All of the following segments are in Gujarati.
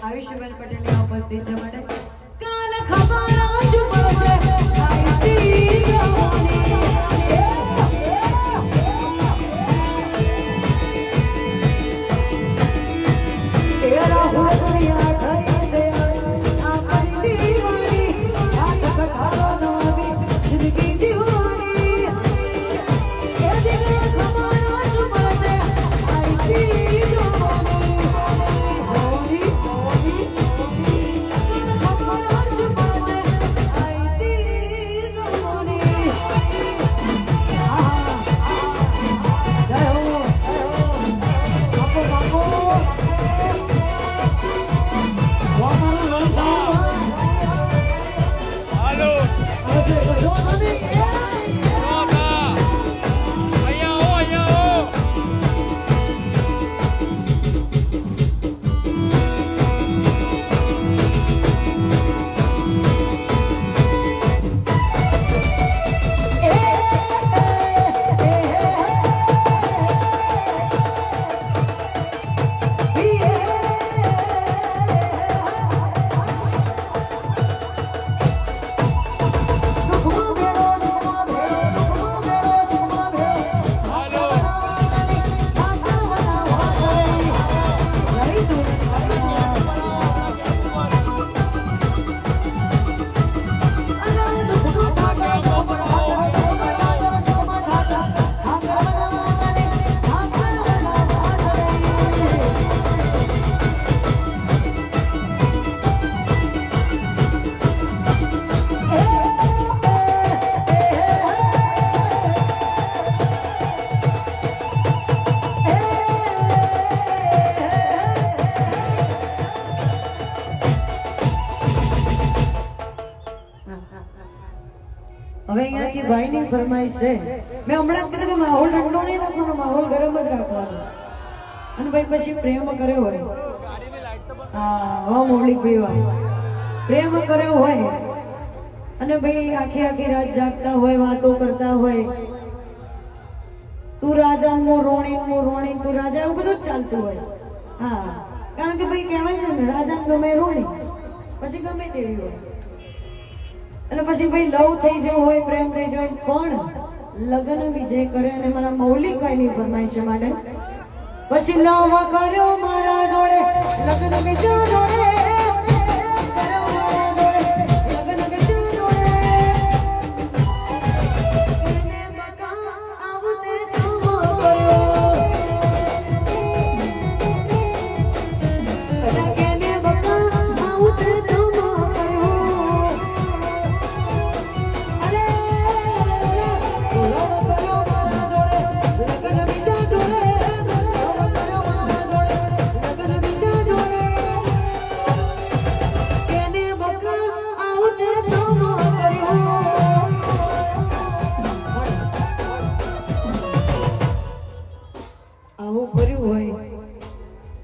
આયુષ્યબેન પટેલની ઉપસ્થિત છે માટે કાલ ખબર શું પડશે આઈતી જવાની તેરા હુઆ દુનિયા ઠરી સે આપણી દીવાની હાથ કઠારો નવી જિંદગી દીવાની એ દિલ ખબર શું પડશે આઈતી જવાની હવે અહીંયાથી ભાઈની ફરમાઈશ છે મેં હમણાં જ કીધું કે માહોલ ઠંડો નહીં રાખવાનો માહોલ ગરમ જ રાખવાનો અને ભાઈ પછી પ્રેમ કર્યો હોય હા મૌલિક ભાઈ પ્રેમ કર્યો હોય અને ભાઈ આખી આખી રાત જાગતા હોય વાતો કરતા હોય તું રાજા નું રોણી તું રાજા એવું બધું જ ચાલતું હોય હા કારણ કે ભાઈ કહેવાય છે ને રાજા ગમે રોણી પછી ગમે તેવી હોય એટલે પછી ભાઈ લવ થઈ જવું હોય પ્રેમ થઈ જવું પણ લગ્ન બી જે કરે અને મારા મૌલિકભાઈ ની ફરમાઈશ છે માટે પછી લવ કર્યો મારા જોડે લગ્ન બીજા જોડે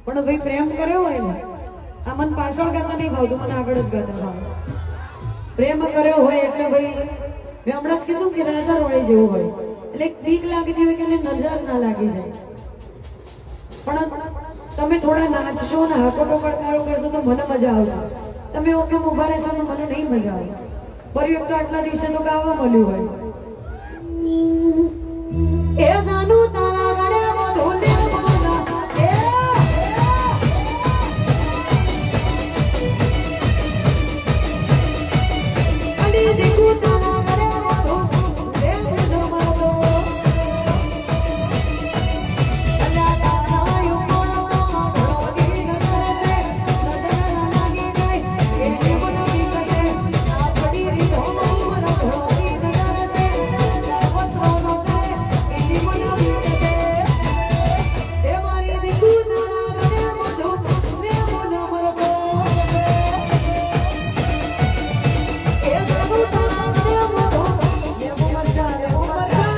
પણ ભાઈ પ્રેમ કર્યો હોય ને આ મને પાછળ ગાતા નહીં ભાવતું મને આગળ જ ગાતા ભાવ પ્રેમ કર્યો હોય એટલે ભાઈ મેં હમણાં જ કીધું કે રાજા રોડે જેવું હોય એટલે બીક લાગતી હોય કે એને નજર ના લાગી જાય. પણ તમે થોડા નાચશો ને હાથો પકડકારો કરશો તો મને મજા આવશે. તમે ઓકે ઉભા રહેશો તો મને નહીં મજા આવે. ફરી એક તો આટલા દિવસે તો ગાવા મળ્યું હોય. એ જાનું તારા ગળે બોલે બોલા એ અલી દેખું તારા ગળે બોલો એ જો મારો અલ્લા તારા યુ કોનો ઘોડી નજર સે નજર લાગી જાય એ જીવનની કસે આ પડી રી ધોમો ઘોડી નજર સે સર્વત્રોનો થાય એ જીવનની કસે એ મારી દેખું તારા ગળે બોલો ને બોલો મરતો એ જાનું તારા ગળે બોલો ને મરજા રે મરજા